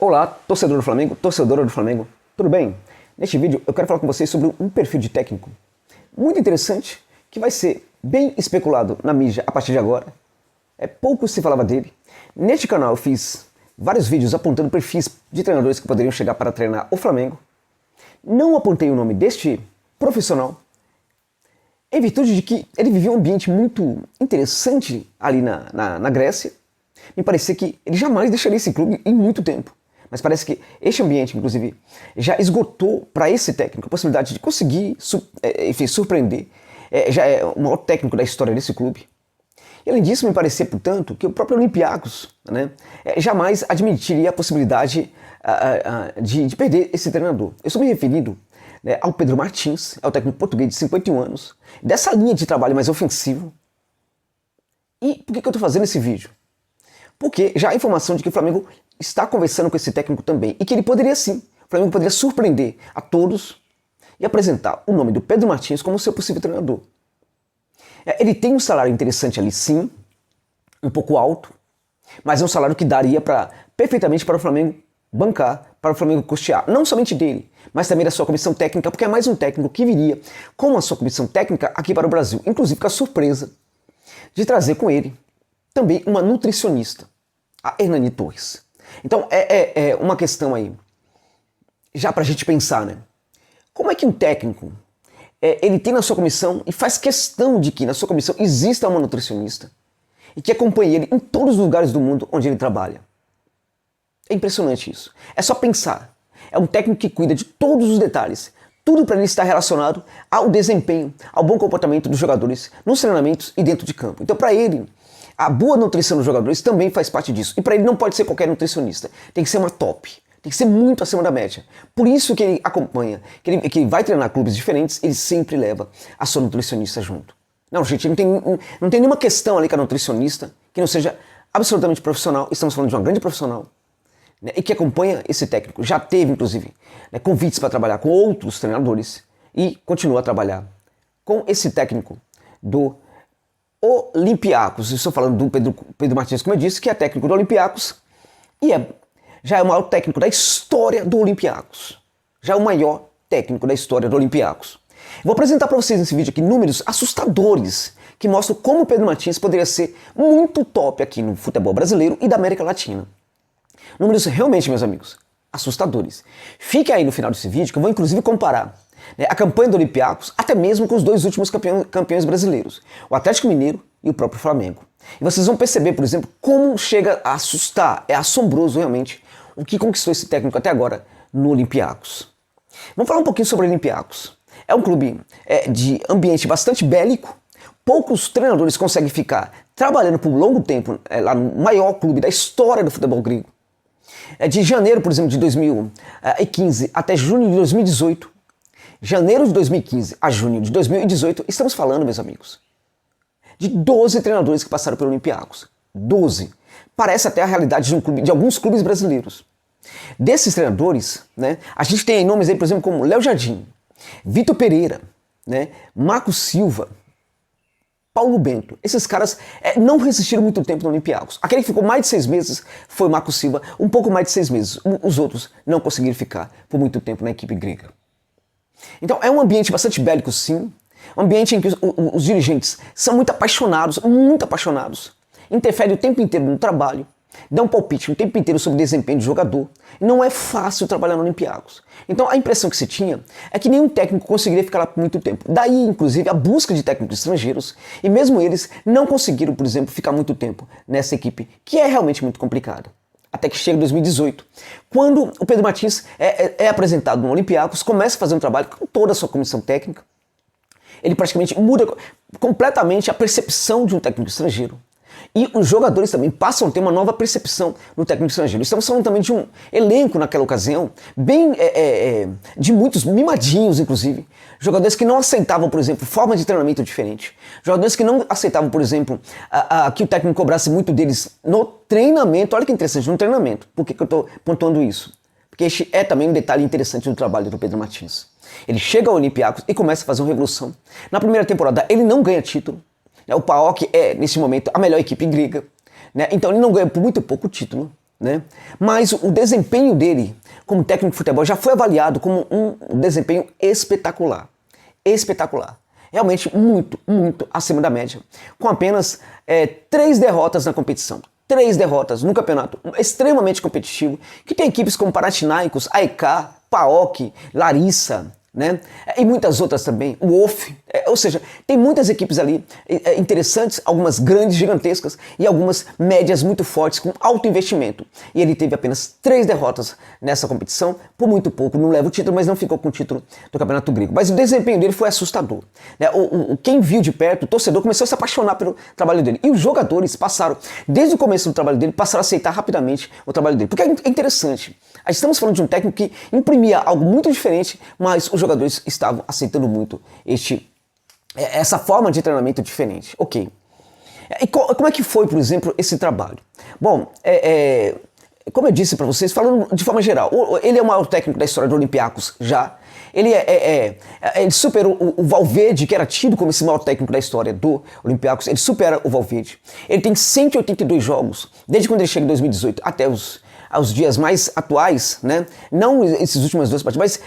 Olá, torcedor do Flamengo, torcedora do Flamengo, tudo bem? Neste vídeo eu quero falar com vocês sobre um perfil de técnico muito interessante que vai ser bem especulado na mídia a partir de agora. Pouco se falava dele. Neste canal eu fiz vários vídeos apontando perfis de treinadores que poderiam chegar para treinar o Flamengo. Não apontei o nome deste profissional, em virtude de que ele vivia um ambiente muito interessante ali na Grécia. Me parecia que ele jamais deixaria esse clube em muito tempo. Mas parece que este ambiente, inclusive, já esgotou para esse técnico a possibilidade de conseguir surpreender. Já é o maior técnico da história desse clube. E além disso, me parecia, portanto, que o próprio Olympiacos jamais admitiria a possibilidade de perder esse treinador. Eu estou me referindo ao Pedro Martins, é o técnico português de 51 anos, dessa linha de trabalho mais ofensivo. E por que eu estou fazendo esse vídeo? Porque já há informação de que o Flamengo está conversando com esse técnico também, e que ele poderia sim, o Flamengo poderia surpreender a todos e apresentar o nome do Pedro Martins como seu possível treinador. Ele tem um salário interessante ali sim, um pouco alto, mas é um salário que daria perfeitamente para o Flamengo bancar, para o Flamengo custear, não somente dele, mas também da sua comissão técnica, porque é mais um técnico que viria com a sua comissão técnica aqui para o Brasil, inclusive com a surpresa de trazer com ele também uma nutricionista, a Hernani Torres. Então é uma questão aí, já para a gente pensar, né? Como é que um técnico, ele tem na sua comissão e faz questão de que na sua comissão exista uma nutricionista e que acompanhe ele em todos os lugares do mundo onde ele trabalha? É impressionante isso. É só pensar. É um técnico que cuida de todos os detalhes. Tudo para ele estar relacionado ao desempenho, ao bom comportamento dos jogadores nos treinamentos e dentro de campo. Então, para ele, a boa nutrição dos jogadores também faz parte disso. E para ele não pode ser qualquer nutricionista. Tem que ser uma top. Tem que ser muito acima da média. Por isso que ele acompanha, que ele vai treinar clubes diferentes, ele sempre leva a sua nutricionista junto. Não, gente, não tem nenhuma questão ali com a nutricionista que não seja absolutamente profissional. Estamos falando de uma grande profissional, né, e que acompanha esse técnico. Já teve, inclusive, convites para trabalhar com outros treinadores e continua a trabalhar com esse técnico do Olympiacos. Estou falando do Pedro Martins, como eu disse, que é técnico do Olympiacos e já é o maior técnico da história do Olympiacos. Já é o maior técnico da história do Olympiacos. Vou apresentar para vocês nesse vídeo aqui números assustadores que mostram como o Pedro Martins poderia ser muito top aqui no futebol brasileiro e da América Latina. Números realmente, meus amigos, assustadores. Fique aí no final desse vídeo que eu vou inclusive comparar a campanha do Olympiacos até mesmo com os dois últimos campeões brasileiros, o Atlético Mineiro e o próprio Flamengo. E vocês vão perceber, por exemplo, como chega a assustar, é assombroso realmente o que conquistou esse técnico até agora no Olympiacos. Vamos falar um pouquinho sobre o Olympiacos. É um clube de ambiente bastante bélico, poucos treinadores conseguem ficar trabalhando por um longo tempo lá no maior clube da história do futebol grego. De janeiro, por exemplo, de 2015 até junho de 2018, janeiro de 2015 a junho de 2018, estamos falando, meus amigos, de 12 treinadores que passaram pelo Olympiacos. 12. Parece até a realidade de alguns clubes brasileiros. Desses treinadores, a gente tem nomes aí, por exemplo, como Léo Jardim, Vitor Pereira, Marco Silva, Paulo Bento. Esses caras não resistiram muito tempo no Olympiacos. Aquele que ficou mais de 6 meses foi Marco Silva, um pouco mais de 6 meses. Os outros não conseguiram ficar por muito tempo na equipe grega. Então é um ambiente bastante bélico, sim. Um ambiente em que os dirigentes são muito apaixonados, interferem o tempo inteiro no trabalho, dão palpite o tempo inteiro sobre o desempenho do jogador. Não é fácil trabalhar no Olympiacos. Então a impressão que se tinha é que nenhum técnico conseguiria ficar lá por muito tempo. Daí, inclusive, a busca de técnicos estrangeiros, e mesmo eles não conseguiram, por exemplo, ficar muito tempo nessa equipe, que é realmente muito complicada. Até que chega 2018, quando o Pedro Martins é apresentado no Olympiacos, começa a fazer um trabalho com toda a sua comissão técnica. Ele praticamente muda completamente a percepção de um técnico estrangeiro. E os jogadores também passam a ter uma nova percepção no técnico estrangeiro. Estamos falando também de um elenco naquela ocasião, bem de muitos mimadinhos, inclusive. Jogadores que não aceitavam, por exemplo, forma de treinamento diferente. Jogadores que não aceitavam, por exemplo, que o técnico cobrasse muito deles no treinamento. Olha que interessante, no treinamento. Por que eu estou pontuando isso? Porque este é também um detalhe interessante do trabalho do Pedro Martins. Ele chega ao Olympiacos e começa a fazer uma revolução. Na primeira temporada ele não ganha título. O PAOK é, nesse momento, a melhor equipe grega. Então ele não ganha por muito pouco título. né? Mas o desempenho dele como técnico de futebol já foi avaliado como um desempenho espetacular. Espetacular. Realmente muito, muito acima da média. Com apenas 3 derrotas na competição. 3 derrotas no campeonato extremamente competitivo, que tem equipes como Panathinaikos, AEK, PAOK, Larissa, né? E muitas outras também, o Wolf, ou seja, tem muitas equipes ali interessantes, algumas grandes, gigantescas e algumas médias muito fortes com alto investimento. E ele teve apenas 3 derrotas nessa competição, por muito pouco, não leva o título, mas não ficou com o título do Campeonato Grego. Mas o desempenho dele foi assustador, né? Quem viu de perto, o torcedor começou a se apaixonar pelo trabalho dele. E os jogadores passaram, desde o começo do trabalho dele, passaram a aceitar rapidamente o trabalho dele. Porque é interessante. Estamos falando de um técnico que imprimia algo muito diferente, mas os jogadores estavam aceitando muito essa forma de treinamento diferente. Ok. E como é que foi, por exemplo, esse trabalho? Bom, como eu disse para vocês, falando de forma geral, ele é o maior técnico da história do Olympiacos já. Ele superou o Valverde, que era tido como esse maior técnico da história do Olympiacos. Ele supera o Valverde. Ele tem 182 jogos, desde quando ele chega em 2018 até aos dias mais atuais, né? Não esses últimos 2 partidos, mas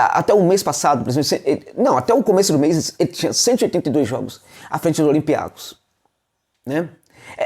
até o mês passado, por exemplo, não, até o começo do mês ele tinha 182 jogos à frente do Olympiacos, né?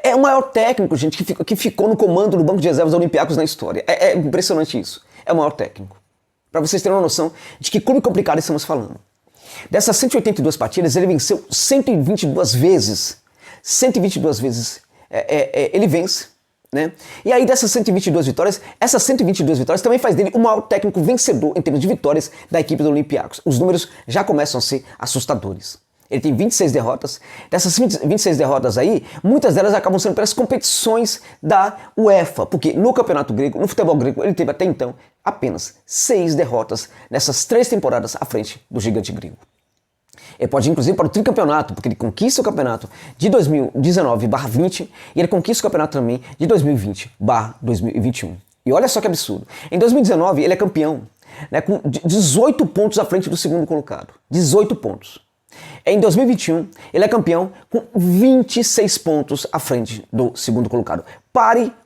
É o maior técnico, gente, que ficou no comando do banco de reservas do Olympiacos na história. É impressionante isso. É o maior técnico. Para vocês terem uma noção de que clube complicado estamos falando. Dessas 182 partidas, ele venceu 122 vezes. 122 vezes ele vence. Né? E aí dessas 122 vitórias, essas 122 vitórias também faz dele o maior técnico vencedor em termos de vitórias da equipe do Olympiacos. Os números já começam a ser assustadores. Ele tem 26 derrotas. Dessas 26 derrotas aí, muitas delas acabam sendo pelas competições da UEFA, porque no campeonato grego, no futebol grego, ele teve até então apenas 6 derrotas nessas 3 temporadas à frente do gigante grego. Ele pode ir, inclusive, para o tricampeonato, porque ele conquista o campeonato de 2019/20 e ele conquista o campeonato também de 2020/2021. E olha só que absurdo. Em 2019, ele é campeão, né, com 18 pontos à frente do segundo colocado. 18 pontos. Em 2021, ele é campeão com 26 pontos à frente do segundo colocado.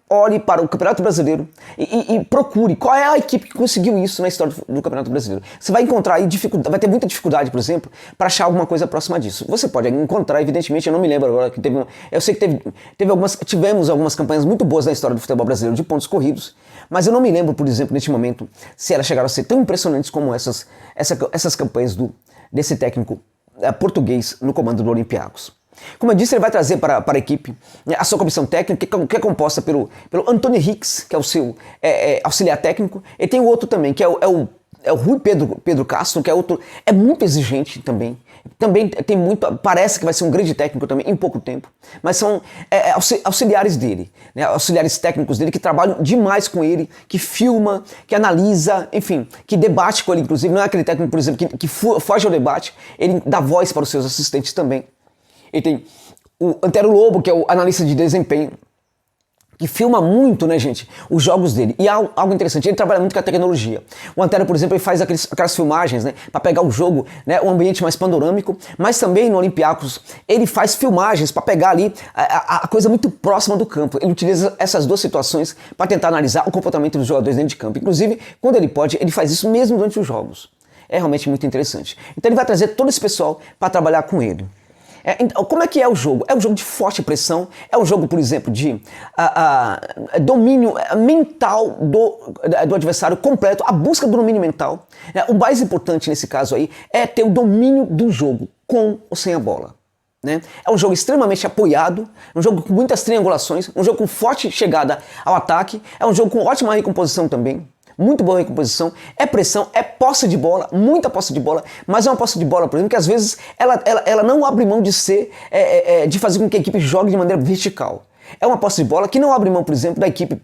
Olhe para o Campeonato Brasileiro e procure qual é a equipe que conseguiu isso na história do Campeonato Brasileiro. Você vai encontrar aí vai ter muita dificuldade, por exemplo, para achar alguma coisa próxima disso. Você pode encontrar, evidentemente, eu não me lembro agora, eu sei que tivemos algumas campanhas muito boas na história do futebol brasileiro de pontos corridos, mas eu não me lembro, por exemplo, neste momento, se elas chegaram a ser tão impressionantes como essas campanhas desse técnico português no comando do Olympiacos. Como eu disse, ele vai trazer para a equipe, né, a sua comissão técnica, que é composta pelo Antônio Henriques, que é o seu auxiliar técnico, e tem o outro também, que é o Rui Pedro Castro, que é muito exigente também. Também tem muito, parece que vai ser um grande técnico também em pouco tempo, mas são auxiliares dele, né, auxiliares técnicos dele que trabalham demais com ele, que filma, que analisa, enfim, que debate com ele, inclusive. Não é aquele técnico, por exemplo, que foge ao debate, ele dá voz para os seus assistentes também. Ele tem o Antero Lobo, que é o analista de desempenho, que filma muito, né, gente, os jogos dele. E algo interessante, ele trabalha muito com a tecnologia. O Antero, por exemplo, ele faz aquelas filmagens, né, para pegar o jogo, né, um ambiente mais panorâmico, mas também no Olympiacos ele faz filmagens para pegar ali a coisa muito próxima do campo. Ele utiliza essas 2 situações para tentar analisar o comportamento dos jogadores dentro de campo. Inclusive, quando ele pode, ele faz isso mesmo durante os jogos. É realmente muito interessante. Então ele vai trazer todo esse pessoal para trabalhar com ele. Então, como é que é o jogo? É um jogo de forte pressão, é um jogo, por exemplo, de domínio mental do adversário completo, a busca do domínio mental. O mais importante nesse caso aí é ter o domínio do jogo, com ou sem a bola. Né? É um jogo extremamente apoiado, um jogo com muitas triangulações, um jogo com forte chegada ao ataque, é um jogo com ótima recomposição também. Muito boa recomposição, é pressão, é posse de bola, muita posse de bola, mas é uma posse de bola, por exemplo, que às vezes ela não abre mão de de fazer com que a equipe jogue de maneira vertical. É uma posse de bola que não abre mão, por exemplo, da equipe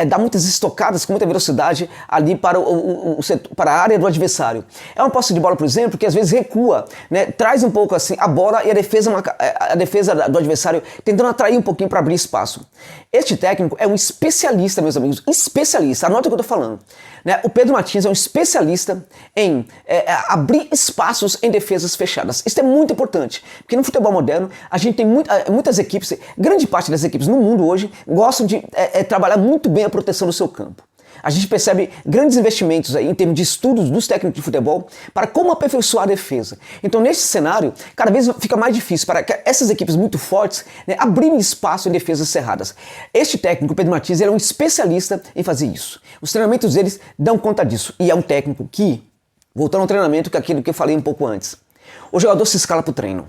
dar muitas estocadas com muita velocidade ali para a área do adversário. É uma posse de bola, por exemplo, que às vezes recua, né, traz um pouco assim a bola e a defesa do adversário tentando atrair um pouquinho para abrir espaço. Este técnico é um especialista, meus amigos, especialista, anota o que eu estou falando. Né? O Pedro Martins é um especialista em abrir espaços em defesas fechadas. Isso é muito importante, porque no futebol moderno a gente tem muitas equipes, grande parte das equipes no mundo hoje gostam de trabalhar muito bem a proteção do seu campo. A gente percebe grandes investimentos aí em termos de estudos dos técnicos de futebol para como aperfeiçoar a defesa. Então, nesse cenário, cada vez fica mais difícil para essas equipes muito fortes, né, abrirem espaço em defesas cerradas. Este técnico, Pedro Martins, ele é um especialista em fazer isso. Os treinamentos deles dão conta disso. E é um técnico que, voltando ao treinamento, que é aquilo que eu falei um pouco antes, o jogador se escala para o treino.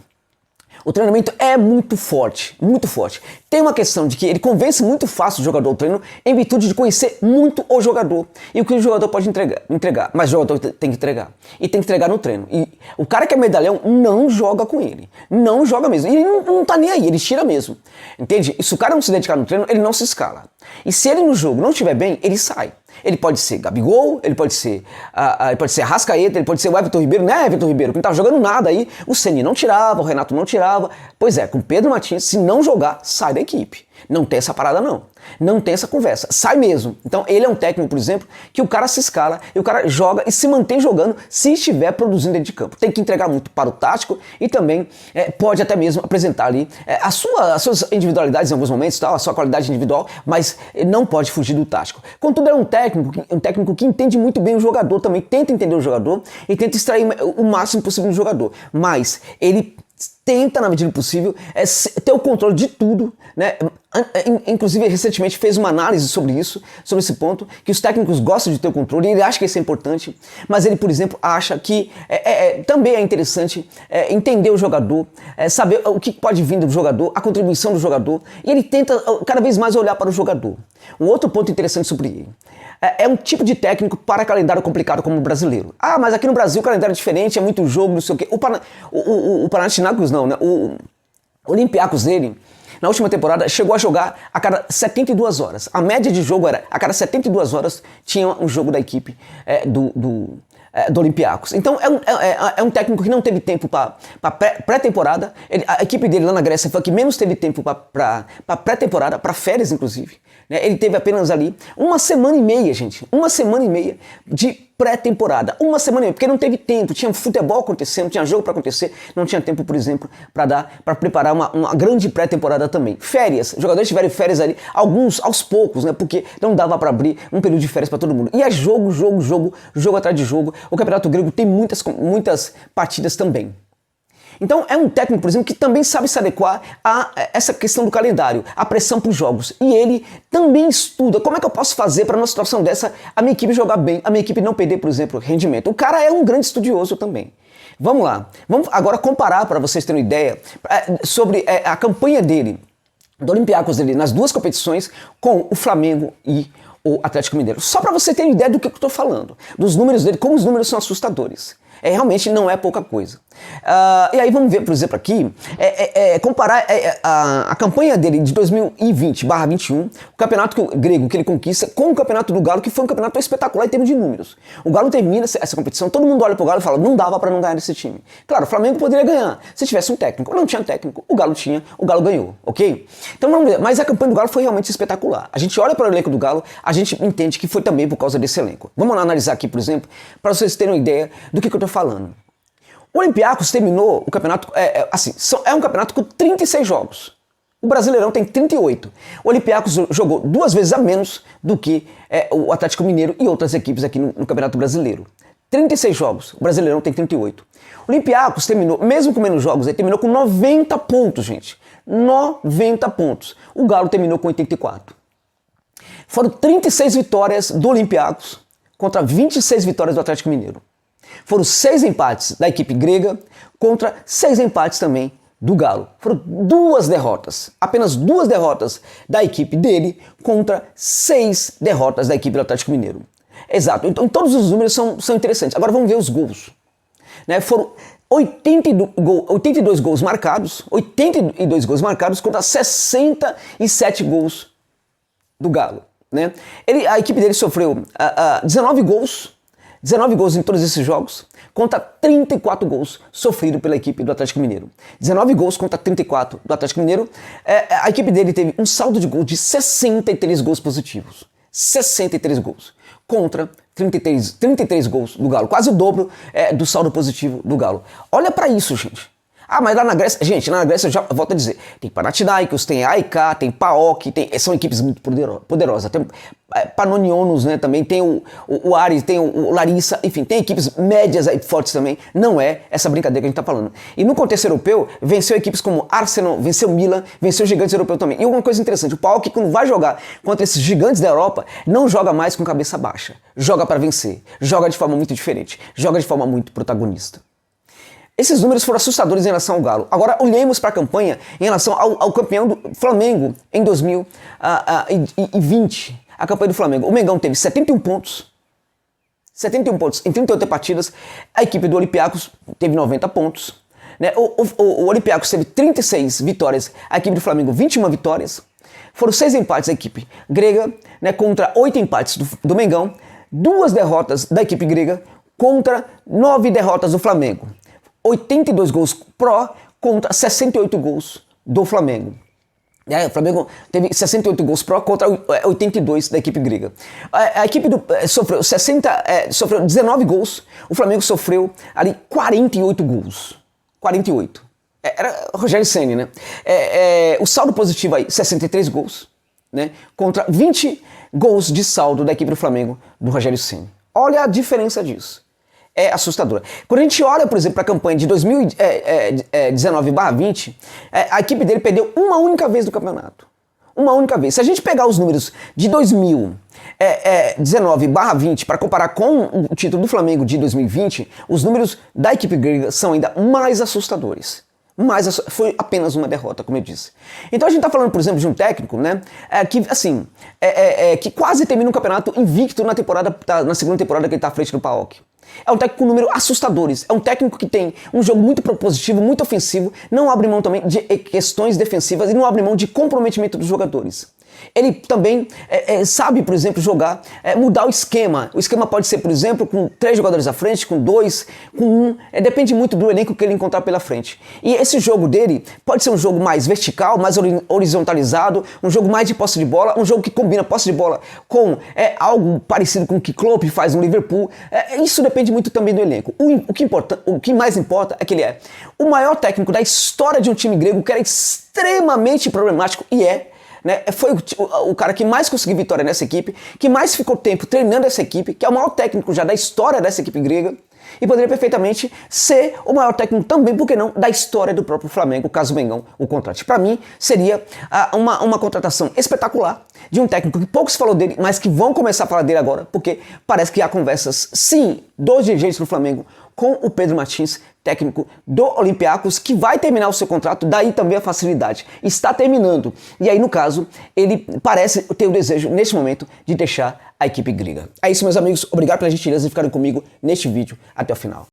O treinamento é muito forte, muito forte. Tem uma questão de que ele convence muito fácil o jogador ao treino em virtude de conhecer muito o jogador e o que o jogador pode entregar. Mas o jogador tem que entregar. E tem que entregar no treino. E o cara que é medalhão não joga com ele. Não joga mesmo. E ele não tá nem aí, ele tira mesmo. Entende? E se o cara não se dedicar no treino, ele não se escala. E se ele no jogo não estiver bem, ele sai. Ele pode ser Gabigol, ele pode ser Arrascaeta, ele pode ser o Everton Ribeiro, né, Everton Ribeiro, que não tava jogando nada aí, o Ceni não tirava, o Renato não tirava. Pois é, com Pedro Martins, se não jogar, sai da equipe. Não tem essa parada não. Não tem essa conversa. Sai mesmo. Então ele é um técnico, por exemplo, que o cara se escala e o cara joga e se mantém jogando se estiver produzindo dentro de campo. Tem que entregar muito para o tático e também pode até mesmo apresentar ali as suas individualidades em alguns momentos, tal, a sua qualidade individual, mas não pode fugir do tático. Contudo, é um técnico que entende muito bem o jogador também, tenta entender o jogador e tenta extrair o máximo possível do jogador. Mas ele tenta, na medida do possível, ter o controle de tudo, né? Inclusive, recentemente fez uma análise sobre isso, sobre esse ponto, que os técnicos gostam de ter o controle, e ele acha que isso é importante, mas ele, por exemplo, acha que também é interessante entender o jogador, saber o que pode vir do jogador, a contribuição do jogador, e ele tenta cada vez mais olhar para o jogador. Um outro ponto interessante sobre ele. É um tipo de técnico para calendário complicado como o brasileiro. Ah, mas aqui no Brasil o calendário é diferente, é muito jogo, não sei o quê. O Panathinaikos não, né? O Olympiacos dele, na última temporada, chegou a jogar a cada 72 horas. A média de jogo era, a cada 72 horas tinha um jogo da equipe do Olympiacos. Então é um técnico que não teve tempo para pré-temporada. A equipe dele lá na Grécia foi a que menos teve tempo para pré-temporada, para férias inclusive. Né? Ele teve apenas ali uma semana e meia, gente. Uma semana e meia de pré-temporada. Uma semana e meia, porque não teve tempo. Tinha futebol acontecendo, tinha jogo para acontecer. Não tinha tempo, por exemplo, para preparar uma grande pré-temporada também. Férias. Os jogadores tiveram férias ali, alguns aos poucos, né? Porque não dava para abrir um período de férias para todo mundo. E é jogo atrás de jogo. O Campeonato Grego tem muitas partidas também. Então é um técnico, por exemplo, que também sabe se adequar a essa questão do calendário, a pressão para os jogos. E ele também estuda como é que eu posso fazer para numa situação dessa a minha equipe jogar bem, a minha equipe não perder, por exemplo, rendimento. O cara é um grande estudioso também. Vamos lá, vamos agora comparar para vocês terem uma ideia sobre a campanha dele, do Olympiacos dele, nas duas competições com o Flamengo e o Atlético Mineiro. Só para você ter uma ideia do que eu estou falando, dos números dele, como os números são assustadores. Realmente não é pouca coisa. E aí vamos ver, por exemplo, aqui, comparar a campanha dele de 2020/21, o campeonato grego que ele conquista, com o campeonato do Galo, que foi um campeonato espetacular em termos de números. O Galo termina essa competição, todo mundo olha pro Galo e fala, não dava para não ganhar desse time. Claro, o Flamengo poderia ganhar, se tivesse um técnico. Não tinha técnico, o Galo tinha, o Galo ganhou, ok? Então vamos ver, mas a campanha do Galo foi realmente espetacular. A gente olha para o elenco do Galo, a gente entende que foi também por causa desse elenco. Vamos lá analisar aqui, por exemplo, para vocês terem uma ideia do que eu tô falando. O Olympiacos terminou o campeonato, é um campeonato com 36 jogos. O Brasileirão tem 38. O Olympiacos jogou 2 vezes a menos do que o Atlético Mineiro e outras equipes aqui no Campeonato Brasileiro. 36 jogos, o Brasileirão tem 38. O Olympiacos terminou, mesmo com menos jogos, ele terminou com 90 pontos, gente. 90 pontos. O Galo terminou com 84. Foram 36 vitórias do Olympiacos contra 26 vitórias do Atlético Mineiro. Foram 6 empates da equipe grega contra 6 empates também do Galo. Foram 2 derrotas, apenas 2 derrotas da equipe dele contra 6 derrotas da equipe do Atlético Mineiro. Exato, então todos os números são interessantes. Agora vamos ver os gols. Né? Foram 82 gols marcados, 82 gols marcados contra 67 gols do Galo. Né? A equipe dele sofreu 19 gols em todos esses jogos, contra 34 gols sofridos pela equipe do Atlético Mineiro. 19 gols contra 34 do Atlético Mineiro. A equipe dele teve um saldo de gol de 63 gols positivos. 63 gols contra 33 gols do Galo. Quase o dobro do saldo positivo do Galo. Olha para isso, gente. Ah, mas lá na Grécia, gente, lá na Grécia, eu já volto a dizer, tem Panathinaikos, tem AEK, tem PAOK, são equipes muito poderosas. Tem Pannonios, né, também tem o Aris, tem o Larissa, enfim, tem equipes médias aí fortes também. Não é essa brincadeira que a gente tá falando. E no contexto europeu, venceu equipes como Arsenal, venceu Milan, venceu gigantes europeus também. E uma coisa interessante, o PAOK, quando vai jogar contra esses gigantes da Europa, não joga mais com cabeça baixa. Joga para vencer, joga de forma muito diferente, joga de forma muito protagonista. Esses números foram assustadores em relação ao Galo. Agora olhemos para a campanha em relação ao campeão do Flamengo em 2020. A campanha do Flamengo. O Mengão teve 71 pontos. 71 pontos em 38 partidas. A equipe do Olympiacos teve 90 pontos. Né? O Olympiacos teve 36 vitórias. A equipe do Flamengo 21 vitórias. Foram 6 empates da equipe grega, né, contra 8 empates do Mengão. 2 derrotas da equipe grega contra 9 derrotas do Flamengo. 82 gols pró contra 68 gols do Flamengo. O Flamengo teve 68 gols pró contra 82 da equipe grega. A equipe sofreu 19 gols, o Flamengo sofreu ali 48 gols. 48. Era Rogério Ceni, né? O saldo positivo aí, 63 gols, né? Contra 20 gols de saldo da equipe do Flamengo do Rogério Ceni. Olha a diferença disso. É assustadora. Quando a gente olha, por exemplo, para a campanha de 2019/20, a equipe dele perdeu uma única vez do campeonato. Uma única vez. Se a gente pegar os números de 2019/20 para comparar com o título do Flamengo de 2020, os números da equipe grega são ainda mais assustadores. Mas foi apenas uma derrota, como eu disse. Então a gente está falando, por exemplo, de um técnico, né, que quase termina um campeonato invicto na segunda temporada que ele está à frente do PAOK. É um técnico com números assustadores. É um técnico que tem um jogo muito propositivo, muito ofensivo, não abre mão também de questões defensivas e não abre mão de comprometimento dos jogadores. Ele também sabe, por exemplo, mudar o esquema. O esquema pode ser, por exemplo, com 3 jogadores à frente, com 2, com 1. Depende muito do elenco que ele encontrar pela frente. E esse jogo dele pode ser um jogo mais vertical, mais horizontalizado, um jogo mais de posse de bola, um jogo que combina posse de bola com algo parecido com o que Klopp faz no Liverpool. Isso depende muito também do elenco. O que mais importa é que ele é o maior técnico da história de um time grego, que era extremamente problemático e né? Foi o cara que mais conseguiu vitória nessa equipe, que mais ficou tempo treinando essa equipe, que é o maior técnico já da história dessa equipe grega, e poderia perfeitamente ser o maior técnico também, por que não, da história do próprio Flamengo, caso o Mengão o contrate. Para mim, seria uma contratação espetacular de um técnico que pouco se falou dele, mas que vão começar a falar dele agora, porque parece que há conversas, sim, dos dirigentes do Flamengo com o Pedro Martins, técnico do Olympiacos, que vai terminar o seu contrato, daí também a facilidade. Está terminando. E aí, no caso, ele parece ter o desejo, neste momento, de deixar a equipe grega. É isso, meus amigos. Obrigado pela gentileza de ficarem comigo neste vídeo até o final.